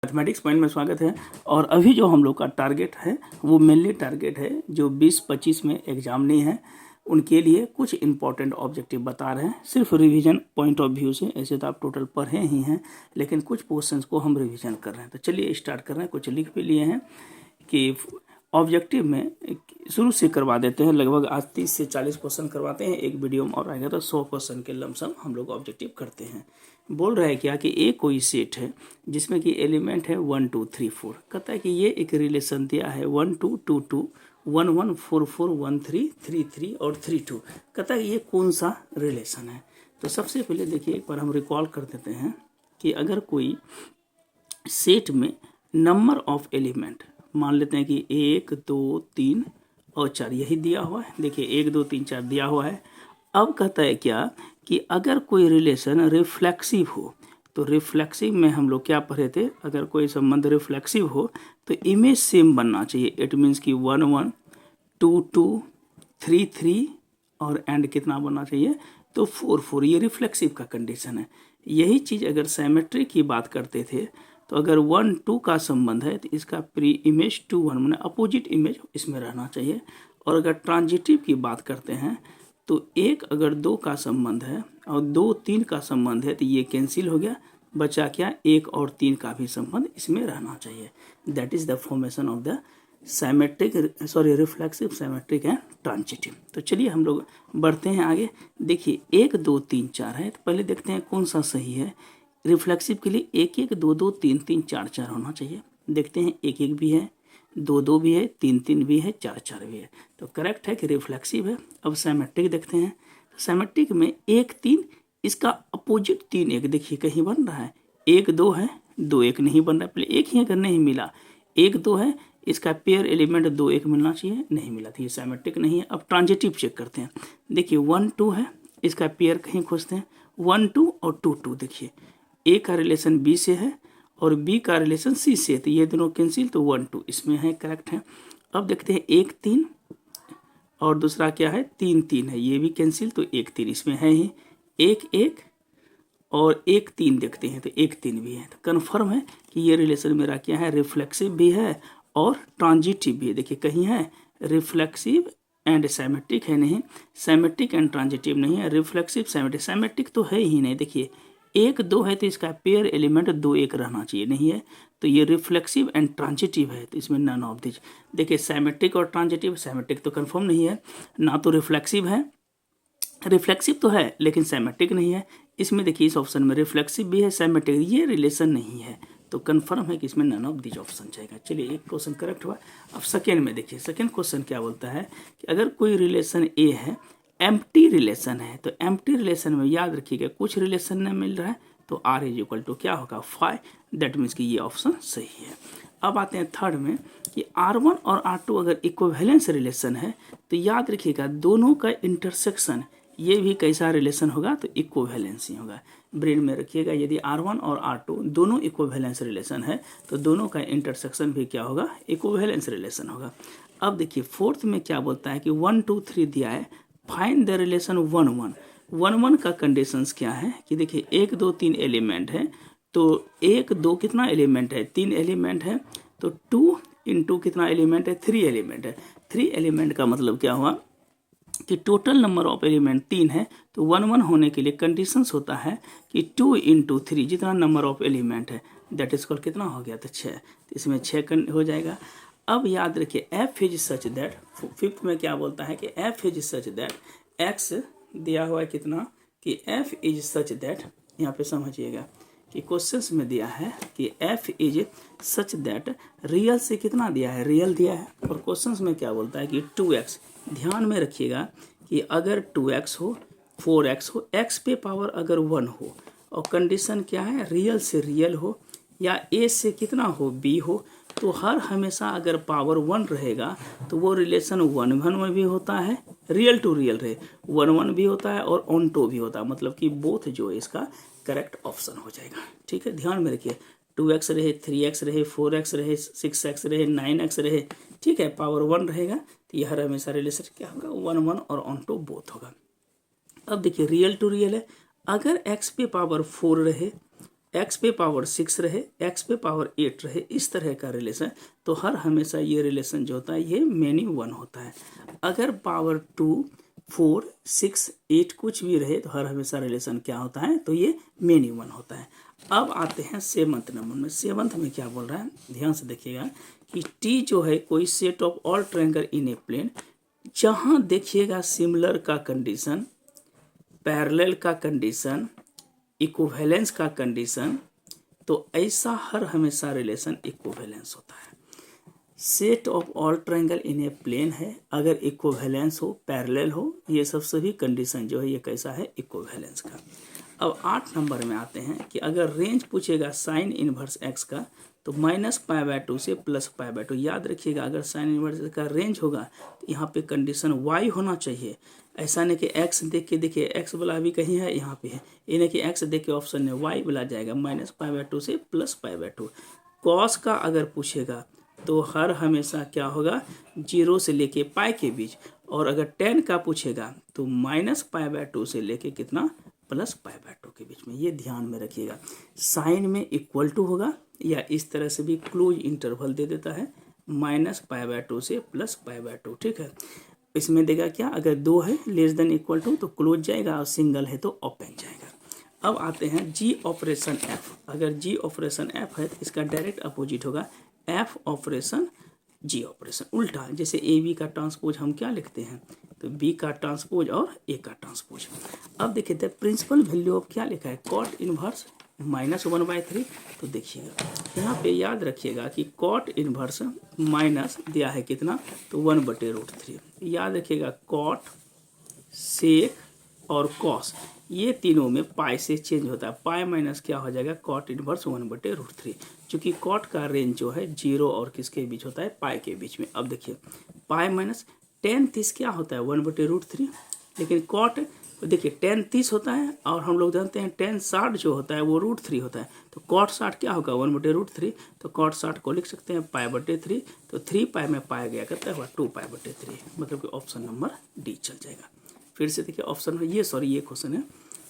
Mathematics point में स्वागत है। और अभी जो हम लोग का टारगेट है वो मेनली टारगेट है जो 20-25 में एग्जाम नहीं है उनके लिए कुछ इंपॉर्टेंट ऑब्जेक्टिव बता रहे हैं, सिर्फ रिवीजन पॉइंट ऑफ व्यू से। ऐसे तो आप टोटल पढ़े ही हैं, लेकिन कुछ पोर्शंस को हम रिवीजन कर रहे हैं। तो चलिए स्टार्ट कर रहे हैं। कुछ लिख भी लिए हैं कि ऑब्जेक्टिव में शुरू से करवा देते हैं। लगभग आज 30 से 40 क्वेश्चन करवाते हैं, एक वीडियो में और आएगा तो 100 क्वेश्चन के लमसम हम लोग ऑब्जेक्टिव करते हैं। बोल रहा है क्या कि एक कोई सेट है जिसमें कि एलिमेंट है 1 2 3 4। कहता है कि ये एक रिलेशन दिया है 1 2 2 2 1 1 4 4 1 3 3 3 और 3 2। कहता है ये कौन सा रिलेशन है। तो सबसे पहले देखिए, एक बार हम रिकॉल कर देते हैं कि अगर कोई सेट में नंबर ऑफ एलिमेंट मान लेते हैं कि 1 2 3 और 4 यही दिया हुआ है। देखिए 1 2 3 4 दिया हुआ है। अब कहता है क्या कि अगर कोई रिलेशन रिफ्लेक्सिव हो, तो रिफ्लेक्सिव में हम लोग क्या पढ़े थे, अगर कोई संबंध रिफ्लेक्सिव हो तो इमेज सेम बनना चाहिए। इट मीन्स कि 1 1 2 2 3 3 और एंड कितना बनना चाहिए, तो 4 4। ये रिफ्लेक्सिव का कंडीशन है। यही चीज़ अगर सिमेट्री की बात करते थे तो अगर 1 2 का संबंध है तो इसका प्री इमेज 2 1 मैंने अपोजिट इमेज इसमें रहना चाहिए। और अगर ट्रांजिटिव की बात करते हैं तो 1 अगर 2 का संबंध है और 2 3 का संबंध है तो ये कैंसिल हो गया, बचा क्या, 1 और 3 का भी संबंध इसमें रहना चाहिए। That is the formation of the reflexive, symmetric and transitive. तो चलिए हम लोग बढ़ते हैं आगे। देखिए 1 2 3 4 है, तो पहले देखते हैं कौन सा सही है। रिफ्लेक्सिव के लिए 1 1 2 2 3 3 4 4 होना चाहिए। देखते हैं 1 1 भी है, 2 2 भी है, 3 3 भी है, 4 4 भी है, तो करेक्ट है कि रिफ्लेक्सिव है। अब सिमेट्रिक देखते हैं। सिमेट्रिक में 1 3 इसका अपोजिट 3 1 देखिए कहीं बन रहा है, 1 2 है, 2 1 नहीं बन रहा है। पहले 1 ही अगर नहीं मिला, 1 2 है, इसका पेयर एलिमेंट 2 1 मिलना चाहिए, नहीं मिला तो ये सिमेट्रिक नहीं है। अब ट्रांजिटिव चेक करते हैं। देखिए 1 2 है, इसका पेयर कहीं खोजते हैं, 1 2 और 2 2। देखिए ए का रिलेशन बी से है और बी का रिलेशन सी से, तो ये दोनों कैंसिल, तो 1 2 इसमें है, करेक्ट है। अब देखते हैं 1 3 और दूसरा क्या है 3 3 है, ये भी कैंसिल, तो 1 3 इसमें है ही। 1 1 और 1 3 देखते हैं तो 1 3 भी है, तो कन्फर्म है कि ये रिलेशन मेरा क्या है, रिफ्लेक्सिव भी है और ट्रांजिटिव भी है। देखिए कहीं है रिफ्लेक्सिव एंड सिमेट्रिक है, नहीं सिमेट्रिक एंड ट्रांजिटिव नहीं है, रिफ्लेक्सिव सिमेट्रिक। सिमेट्रिक तो है ही नहीं। देखिए 1 2 है तो इसका पेयर एलिमेंट 2 1 रहना चाहिए, नहीं है, तो ये रिफ्लेक्सिव एंड ट्रांजिटिव है, तो इसमें नन ऑफ दिस। देखिए सिमेट्रिक और ट्रांजिटिव, सिमेट्रिक तो कंफर्म नहीं है, ना तो रिफ्लेक्सिव है, रिफ्लेक्सिव तो है लेकिन सिमेट्रिक नहीं है। इसमें देखिए इस ऑप्शन में रिफ्लेक्सिव भी है, सिमेट्रिक, ये रिलेशन नहीं है, तो कंफर्म है कि इसमें नन ऑफ दिस ऑप्शन जाएगा। चलिए एक क्वेश्चन करेक्ट हुआ। अब सेकेंड में देखिए, सेकेंड क्वेश्चन क्या बोलता है कि अगर कोई रिलेशन ए है, एम्प्टी रिलेशन है, तो एम्प्टी रिलेशन में याद रखिएगा कुछ रिलेशन नहीं मिल रहा है तो R इज इक्वल टू क्या होगा 5। दैट मीन्स कि ये ऑप्शन सही है। अब आते हैं थर्ड में कि R1 और R2 अगर इक्विवेलेंस रिलेशन है तो याद रखिएगा दोनों का इंटरसेक्शन ये भी कैसा रिलेशन होगा, तो इक्विवेलेंस ही होगा। ब्रेन में रखिएगा, यदि R1 और R2 दोनों इक्विवेलेंस रिलेशन है तो दोनों का इंटरसेक्शन भी क्या होगा, इक्विवेलेंस रिलेशन होगा। अब देखिए फोर्थ में क्या बोलता है कि 1 2 3 दिया है, फाइंड द रिलेशन 1 1 1 1 का कंडीशंस क्या है कि देखिए 1 2 3 एलिमेंट है, तो 1 2 कितना एलिमेंट है, 3 एलिमेंट है, तो 2 इंटू कितना एलिमेंट है, 3 एलिमेंट है। 3 एलिमेंट का मतलब क्या हुआ कि टोटल नंबर ऑफ एलिमेंट 3 है, तो 1 1 होने के लिए कंडीशंस होता है कि 2 इंटू 3 जितना नंबर ऑफ एलिमेंट है दैट इज कॉल्ड कितना हो गया, तो 6, तो इसमें 6 हो जाएगा। अब याद रखिए F is such that, fifth में क्या बोलता है कि F is such that, x दिया हुआ है कितना कि एफ इज सच दैट, यहाँ पे समझिएगा कि क्वेश्चंस में दिया है कि F is such that, real से कितना दिया है, रियल दिया है, और क्वेश्चंस में क्या बोलता है कि 2x। ध्यान में रखिएगा कि अगर 2x हो, 4x हो, x पे पावर अगर 1 हो, और कंडीशन क्या है, रियल से रियल हो या a से कितना हो, b हो, तो हर हमेशा अगर पावर 1 रहेगा तो वो रिलेशन 1 1 में भी होता है, रियल टू रियल रहे 1 1 भी होता है और ऑन टू भी होता है, मतलब कि बोथ जो है इसका करेक्ट ऑप्शन हो जाएगा। ठीक है, ध्यान में रखिए 2x रहे, 3x रहे, 4x रहे, 6x रहे, 9x रहे, ठीक है, पावर 1 रहेगा तो यह हर हमेशा रिलेशन क्या होगा, 1 1 और ऑन टू बोथ होगा। अब देखिए रियल टू रियल है, अगर x पे पावर 4 रहे, x पे पावर 6 रहे, x पे पावर 8 रहे, इस तरह का रिलेशन, तो हर हमेशा ये रिलेशन जो होता है ये मेनी 1 होता है। अगर पावर 2, 4, 6, 8 कुछ भी रहे तो हर हमेशा रिलेशन क्या होता है, तो ये मेनी 1 होता है। अब आते हैं 7th नंबर में। 7th में क्या बोल रहा है, ध्यान से देखिएगा कि टी जो है कोई set of all triangle in a plane, जहाँ देखिएगा सिमिलर का कंडीशन, पैरेलल का कंडीशन, इक्विवेलेंस का कंडीशन, तो ऐसा हर हमेशा रिलेशन इक्विवेलेंस होता है। Set of all triangle in a plane है, अगर इक्विवेलेंस हो, पैरेलल हो, ये सब सभी कंडीशन जो है ये कैसा है, इक्विवेलेंस का। अब 8 नंबर में आते हैं कि अगर रेंज पूछेगा साइन इनवर्स एक्स का, तो -π/2 से +π/2। याद रखिएगा अगर साइन इनवर्स का रेंज होगा तो यहाँ पे कंडीशन y होना चाहिए, ऐसा नहीं कि x देख के देखिए x वाला भी कहीं है, यहाँ पे है, ये नहीं कि x देख के ऑप्शन में y वाला जाएगा, -π/2 से +π/2। कॉस का अगर पूछेगा तो हर हमेशा क्या होगा, 0 से लेके पाई के बीच, और अगर 10 का पूछेगा तो -π/2 से लेके कितना, +π/2 के बीच में। ये ध्यान में रखिएगा। साइन में इक्वल टू होगा, या इस तरह से भी क्लोज इंटरवल दे देता है, -π/2 से +π/2, ठीक है। इसमें देगा क्या, अगर 2 है लेस देन इक्वल टू तो क्लोज जाएगा, और सिंगल है तो ओपन जाएगा। अब आते हैं जी ऑपरेशन एफ। अगर जी ऑपरेशन एफ है तो इसका डायरेक्ट अपोजिट होगा एफ ऑपरेशन जी ऑपरेशन, उल्टा। जैसे ए बी का ट्रांसपोज हम क्या लिखते हैं, तो बी का ट्रांसपोज और ए का ट्रांसपोज। अब देखिए द प्रिंसिपल वैल्यू ऑफ क्या लिखा है, कॉट इनवर्स -1/3। तो देखिएगा यहाँ पे याद रखिएगा कि कॉट इनवर्स माइनस दिया है कितना, तो 1/√3। याद रखिएगा कॉट, सेक और कॉस, ये तीनों में पाई से चेंज होता है, पाई माइनस क्या हो जाएगा, कॉट इनवर्स 1/√3। चूँकि कॉट का रेंज जो है 0 और किसके बीच होता है, पाई के बीच में। अब देखिए पाई माइनस tan 30 क्या होता है, 1/√3, लेकिन कॉट देखिए tan 30 होता है, और हम लोग जानते हैं tan 60 जो होता है वो √3 होता है, तो कॉट 60 क्या होगा, 1/√3। तो कॉट 60 को लिख सकते हैं π/3, तो 3 पाई में पाया गया करता है 2π/3, मतलब कि ऑप्शन नंबर डी चल जाएगा। फिर से देखिए ऑप्शन है ये, सॉरी ये क्वेश्चन है,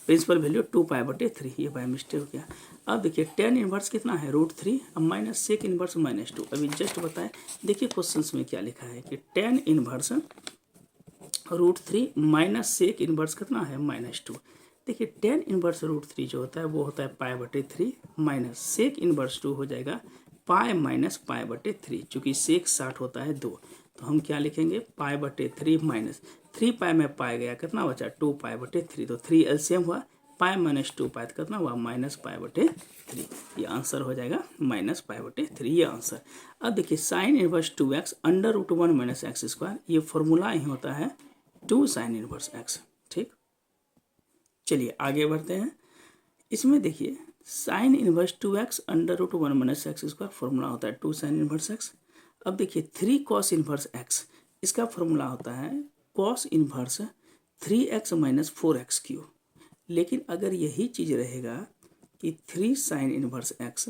प्रिंसिपल वैल्यू 2π/3, ये बाय मिस्टेक हो गया। अब देखिए tan इनवर्स कितना है, √3, अब माइनस सेक इनवर्स -2। अभी जस्ट बताएं, देखिए क्वेश्चंस में क्या लिखा है कि tan inverse √3 minus sec inverse कितना है, -2। देखिए tan इनवर्स √3 जो होता है वो होता है π/3, माइनस सेक इनवर्स 2 हो जाएगा पाई माइनस π/3। चूँकि सेक 60 होता है 2, तो हम क्या लिखेंगे, π/3 माइनस 3 पाई में पाया गया कितना बचा, 2π/3, तो 3 एलसीएम हुआ, पाई माइनस 2 पाई कितना हुआ, -π/3। ये आंसर हो जाएगा -π/3, ये आंसर। अब देखिए साइन इनवर्स 2x √1 - x², ये फॉर्मूला ही होता है 2 साइन इनवर्स x, ठीक। चलिए आगे बढ़ते हैं। इसमें देखिए sine inverse 2x √1 - x² formula होता है 2 साइन इनवर्स x। अब देखिए 3 कॉस इनवर्स x, इसका फॉर्मूला होता है कॉस इनवर्स 3x - 4x³। लेकिन अगर यही चीज़ रहेगा कि 3 साइन इनवर्स x,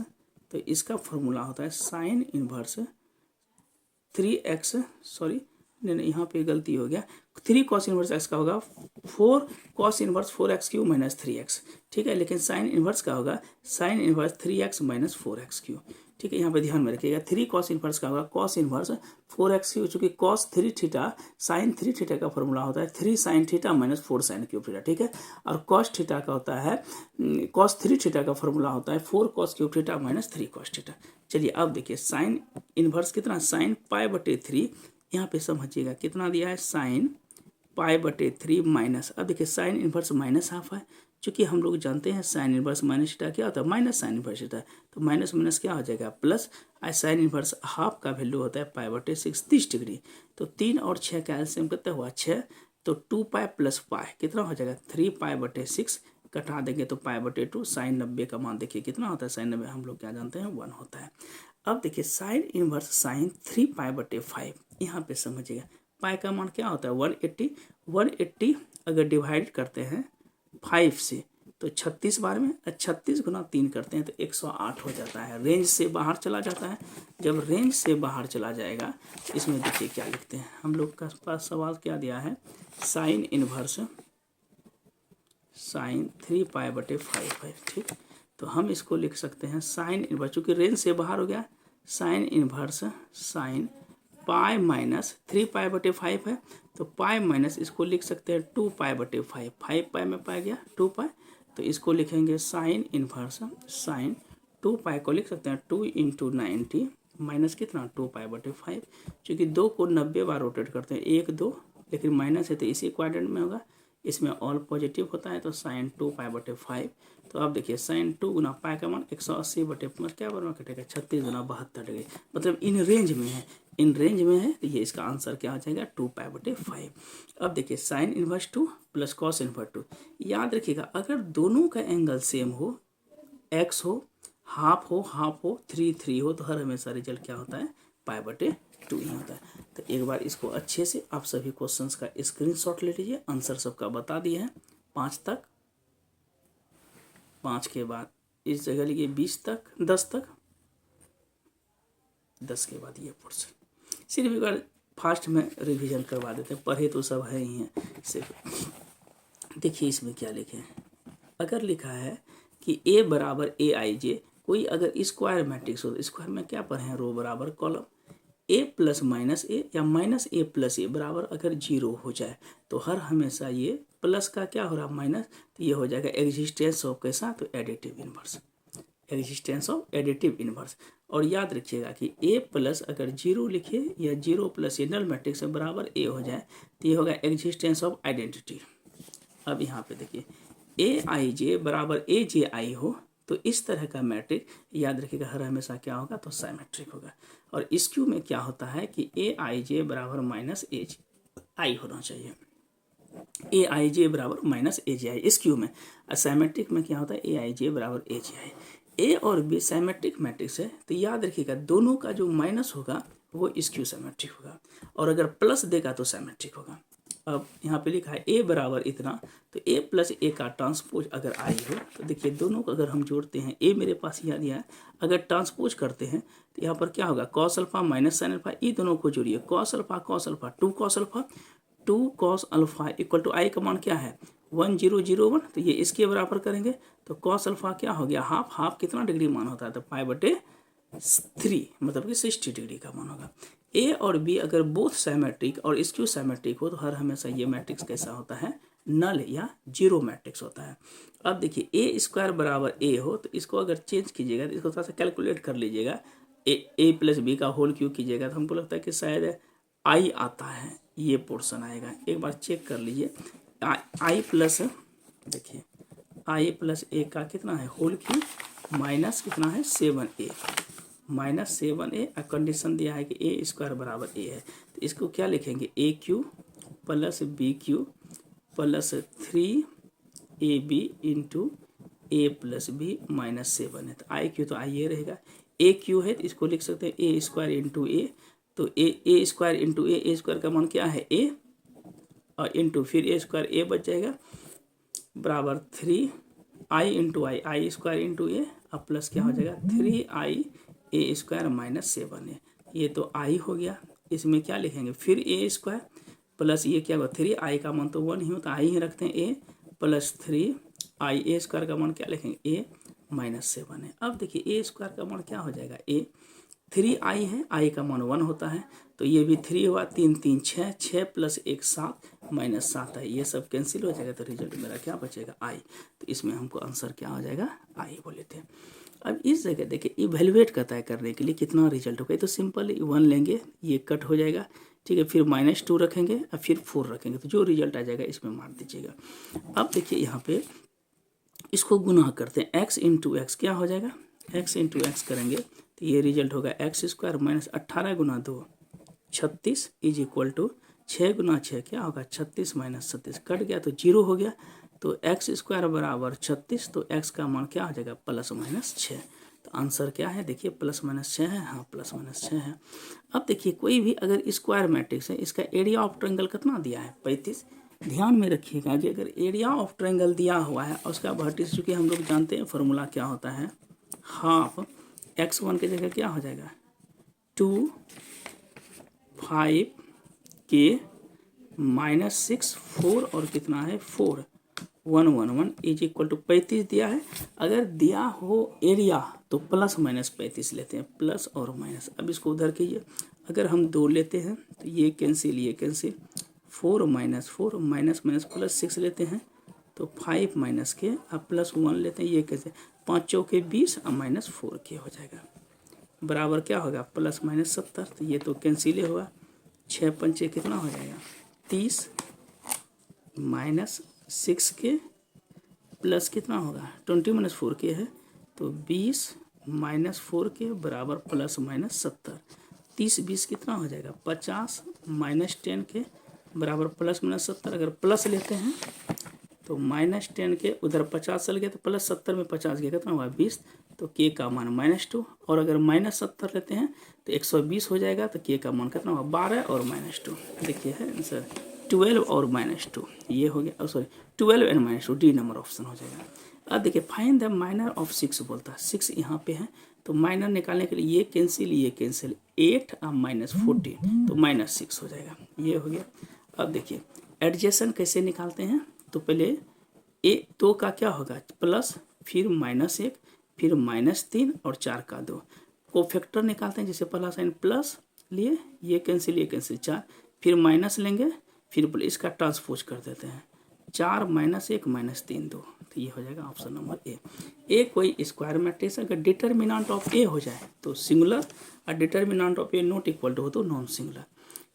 तो इसका फॉर्मूला होता है साइन इनवर्स 3x, सॉरी नहीं यहाँ पे गलती हो गया, 3 कॉस इनवर्स x का होगा 4 कॉस इनवर्स 4x³ - 3x, ठीक है। लेकिन साइन इनवर्स का होगा साइन इनवर्स 3x - 4x³, ठीक है। यहाँ पे ध्यान में रखिएगा 3 कॉस इनवर्स का होगा कॉस इनवर्स 4x³, चूँकि कॉस 3 थीटा साइन 3 थीटा का फॉर्मूला होता है 3 sine theta - 4 sine cube theta, ठीक है। और कॉस थीटा का होता है कॉस 3 थीटा का फॉर्मूला होता है 4 cos cube theta - 3 cos theta. चलिए अब देखिए साइन इनवर्स कितना, साइन π/3, यहाँ पे समझिएगा कितना दिया है, साइन π/3 माइनस, अब देखिए साइन इनवर्स -½ है, चूँकि हम लोग जानते हैं साइन इनवर्स -θ क्या होता है, माइनस साइन इनवर्स θ, तो माइनस माइनस क्या हो जाएगा प्लस। साइन इनवर्स ½ का वैल्यू होता है π/6 30 डिग्री, तो 3 और 6 का एलसीएम कितना हुआ 6, तो 2π + π कितना हो जाएगा 3π/6, कटा देंगे तो π/2। साइन 90 का मान देखिए कितना होता है, साइन 90 हम लोग क्या जानते हैं 1 होता है। अब देखिए साइन इनवर्स साइन 3π/5, यहाँ पे समझिएगा पाई का मान क्या होता है 180, 180 अगर डिवाइड करते हैं 5 से तो 36 बार में 36 × 3 करते हैं तो 108 हो जाता है, रेंज से बाहर चला जाता है। जब रेंज से बाहर चला जाएगा इसमें देखिए क्या लिखते हैं, हम लोग का पास सवाल क्या दिया है, साइन इनवर्स साइन 3π/5 है, ठीक। तो हम इसको लिख सकते हैं साइन इनवर्स, चूँकि रेंज से बाहर हो गया, sine inverse sine pi minus 3π/5 है, तो पाई माइनस इसको लिख सकते हैं 2π/5, 5π में पाई गया 2π, तो इसको लिखेंगे साइन इनवर्स साइन 2π को लिख सकते हैं 2 × 90 माइनस कितना 2π/5, चूँकि 2 को 90 बार रोटेट करते हैं 1 2, लेकिन माइनस है तो इसी क्वाड्रेंट में होगा, इसमें ऑल पॉजिटिव होता है, तो साइन 2π/5। तो अब देखिए साइन 2 गुना पाई का मान 180/5 क्या बार में कटेगा 36 गुना 72 डिग्री, मतलब इन रेंज में है, इन रेंज में है, तो ये इसका आंसर क्या हो जाएगा 2π/5। अब देखिए sine inverse 2 plus cos inverse 2, याद रखिएगा अगर दोनों का एंगल सेम हो, एक्स हो हाफ हो 3 हो, तो हर हमेशा रिजल्ट क्या होता है π/2 ही होता है। तो एक बार इसको अच्छे से आप सभी क्वेश्चंस का स्क्रीनशॉट ले लीजिए, आंसर सबका बता दिए हैं 5 तक, 5 के बाद इस जगह लिखिए 20 तक, 10 तक, 10 के बाद ये पोर्शन। सिर्फ एक बार फास्ट में रिवीजन करवा देते हैं, पढ़े तो सब है ही हैं सिर्फ। देखिए इसमें क्या लिखे हैं, अगर लिखा है कि A बराबर AIJ, कोई अगर स्क्वायर मैट्रिक्स हो, स्क्वायर में क्या पढ़े हैं रो बराबर कॉलम, A प्लस माइनस ए या माइनस ए प्लस ए बराबर अगर 0 हो जाए, तो हर हमेशा ये प्लस का क्या हो रहा है माइनस, तो ये हो जाएगा एग्जिस्टेंस ऑफ कैसा, तो additive inverse, existence of additive inverse. और याद रखिएगा कि A प्लस अगर 0 लिखे या 0 प्लस ये नल मैट्रिक्स से बराबर A हो जाए, तो ये होगा एग्जिस्टेंस ऑफ आइडेंटिटी। अब यहाँ पे देखिए AIJ बराबर AJI हो, तो इस तरह का मैट्रिक्स याद रखिएगा हर हमेशा क्या होगा, तो साइमेट्रिक होगा। और इस क्यू में क्या होता है कि AIJ बराबर माइनस AJI होना चाहिए, AIJ बराबर माइनस AJI इस क्यू में। साइमेट्रिक में क्या होता है AIJ बराबर AJI। A और B साइमेट्रिक मैट्रिक्स है, तो याद रखिएगा दोनों का जो माइनस होगा वो इस क्यू साइमेट्रिक होगा, और अगर प्लस देगा तो साइमेट्रिक होगा। अब यहाँ पे लिखा है A बराबर इतना, तो A प्लस A का ट्रांसपोज अगर I हो, तो देखिए दोनों को अगर हम जोड़ते हैं, A मेरे पास यहाँ दिया है, अगर ट्रांसपोज करते हैं तो यहाँ पर क्या होगा cos alpha minus sine alpha, ये दोनों को जोड़िए cos alpha 2 cos alpha equal to I का मान क्या है 1001, तो ये इसके बराबर करेंगे, तो कॉस अल्फा क्या हो गया हाफ कितना डिग्री मान होता है, तो π/3 मतलब कि 60 डिग्री का मान होगा। A और B अगर बोथ साइमेट्रिक और स्क्यू साइमेट्रिक हो, तो हर हमेशा ये मैट्रिक्स कैसा होता है नल या जीरो मैट्रिक्स होता है। अब देखिए A स्क्वायर बराबर A हो, तो इसको अगर चेंज कीजिएगा, तो इसको थोड़ा सा कैलकुलेट कर लीजिएगा, A प्लस B का होल क्यू कीजिएगा, तो हमको लगता है कि शायद I आता है, ये पोर्शन आएगा। एक बार चेक कर लीजिए, I प्लस देखिए I प्लस A का कितना है होल क्यू माइनस कितना है 7A, माइनस 7A, कंडीशन दिया है कि A स्क्वायर बराबर A है, तो इसको क्या लिखेंगे AQ plus BQ plus 3AB into A plus B minus 7 है, तो IQ तो I रहेगा, AQ है तो इसको लिख सकते हैं A स्क्वायर इंटू A, तो A square into A square का मान क्या है A, और इंटू फिर A स्क्वायर A बच जाएगा बराबर 3I into I square into A, अब प्लस क्या हो जाएगा 3I A square minus 7A, ये तो I हो गया। इसमें क्या लिखेंगे फिर A स्क्वायर प्लस ये क्या होगा 3I का मान तो 1 ही होता है, I ही रखते हैं A plus 3I A square का मान क्या लिखेंगे A माइनस 7 है। अब देखिए A स्क्वायर का मान क्या हो जाएगा A 3I है, I का मान 1 होता है, तो ये भी 3 हुआ, 3 3 6 प्लस 1 7 माइनस 7 है, ये सब कैंसिल हो जाएगा, तो रिजल्ट मेरा क्या बचेगा I। तो इसमें हमको आंसर क्या हो जाएगा I बोले थे। अब इस जगह देखिए इवेलुएट का तय करने के लिए कितना रिजल्ट होगा, तो सिंपल 1 लेंगे, ये कट हो जाएगा, ठीक है, फिर -2 रखेंगे और फिर 4 रखेंगे, तो जो रिजल्ट आ जाएगा इसमें मार दीजिएगा। अब देखिए यहाँ पे इसको गुना करते हैं, x इंटू एक्स क्या हो जाएगा x इंटू एक्स करेंगे, तो ये रिजल्ट होगा एक्स स्क्वायर माइनस 18 गुना 2 36 इज इक्वल टू 6 गुना 6 क्या होगा 36 माइनस 36 कट गया तो 0 हो गया, तो एक्स स्क्वायर बराबर 36, तो x का मान क्या हो जाएगा प्लस माइनस 6। तो आंसर क्या है देखिए प्लस माइनस 6 है, हाँ प्लस माइनस 6 है। अब देखिए कोई भी अगर स्क्वायर मैट्रिक्स है, इसका एरिया ऑफ ट्रायंगल कितना दिया है 35। ध्यान में रखिएगा कि अगर एरिया ऑफ ट्रायंगल दिया हुआ है और उसका वर्टिस, चूँकि हम लोग जानते हैं फॉर्मूला क्या होता है, हाफ x1 की जगह क्या हो जाएगा 2 5 के -6 4 और कितना है 4 111 इज इक्वल टू 35 दिया है। अगर दिया हो एरिया तो प्लस माइनस 35 लेते हैं, प्लस और माइनस। अब इसको उधर कीजिए, अगर हम 2 लेते हैं तो ये कैंसिल, ये cancel, 4 minus 4 minus minus plus 6 लेते हैं तो 5 माइनस के, अब प्लस 1 लेते हैं, ये कैसे 5 चौके 20 और माइनस 4 के हो जाएगा, बराबर क्या होगा प्लस माइनस 70। तो ये तो कैंसिल ही होगा, 6 पंचे कितना हो जाएगा 30 माइनस 6 के प्लस कितना होगा 20 माइनस 4 के है तो 20 माइनस 4 के बराबर प्लस माइनस 70। 30 20 कितना हो जाएगा 50 माइनस 10 के बराबर प्लस माइनस 70। अगर प्लस लेते हैं तो माइनस 10 के उधर 50 चल गया तो प्लस 70 में 50 के कितना हुआ 20, तो के का मान -2। और अगर माइनस 70 लेते हैं तो 120 हो जाएगा, तो के का मान कितना हुआ 12 और -2। देखिए है आंसर 12 और -2, ये हो गया, sorry 12 and -2, D number option हो जाएगा। अब देखिए फाइंड द माइनर ऑफ 6 बोलता है, 6 यहाँ पे है तो माइनर निकालने के लिए ये कैंसिल 8 और -14 तो -6 हो जाएगा, ये हो गया। अब देखिए एडजेशन कैसे निकालते हैं, तो पहले ए 2 का क्या होगा प्लस, फिर -1, फिर -3 और 4 का 2 को फैक्टर निकालते हैं, जैसे पहला साइन प्लस लिए, ये कैंसिल 4, फिर माइनस लेंगे, फिर इसका ट्रांसपोज कर देते हैं 4 -1 -3 2, तो ये हो जाएगा ऑप्शन नंबर ए कोई स्क्वायर मैट्रिक्स अगर डिटर्मिनेंट ऑफ ए हो जाए तो सिंगुलर और determinant of A not equal to हो तो नॉन सिंगुलर।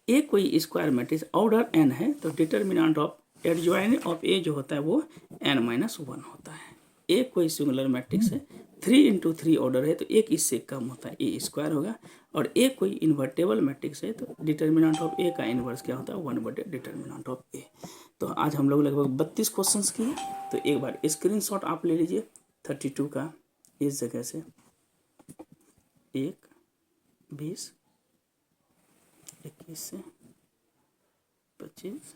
ए कोई स्क्वायर मैट्रिक्स ऑर्डर n है तो डिटर्मिनेंट ऑफ एडजॉइंट ऑफ ए जो होता है वो n-1 होता है। ए कोई सिंगुलर मैट्रिक्स है 3 × 3 ऑर्डर है तो एक इससे कम होता है, ए स्क्वायर होगा। और ए कोई इन्वर्टेबल मैट्रिक्स है तो डिटर्मिनेंट ऑफ ए का इन्वर्स क्या होता है 1/डिटर्मिनेंट ऑफ ए। तो आज हम लोग लगभग 32 क्वेश्चंस किए, तो एक बार स्क्रीनशॉट आप ले लीजिए 32 का, इस जगह से 1 20 21 से 25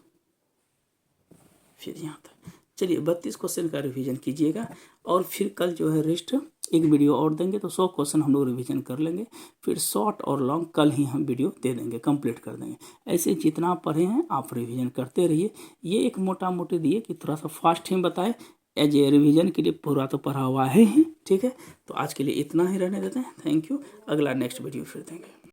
फिर यहाँ तक। चलिए 32 क्वेश्चन का रिवीजन कीजिएगा और फिर कल जो है रेस्ट एक वीडियो और देंगे तो 100 क्वेश्चन हम लोग रिवीजन कर लेंगे, फिर शॉर्ट और लॉन्ग कल ही हम वीडियो दे देंगे, कंप्लीट कर देंगे। ऐसे जितना पढ़े हैं आप रिवीजन करते रहिए। ये एक मोटा मोटी दिए कि थोड़ा सा फास्ट ही बताए, एज ए रिवीजन के लिए पूरा तो पढ़ा हुआ है ही, ठीक है। तो आज के लिए इतना ही रहने देते हैं, थैंक यू। अगला नेक्स्ट वीडियो फिर देंगे।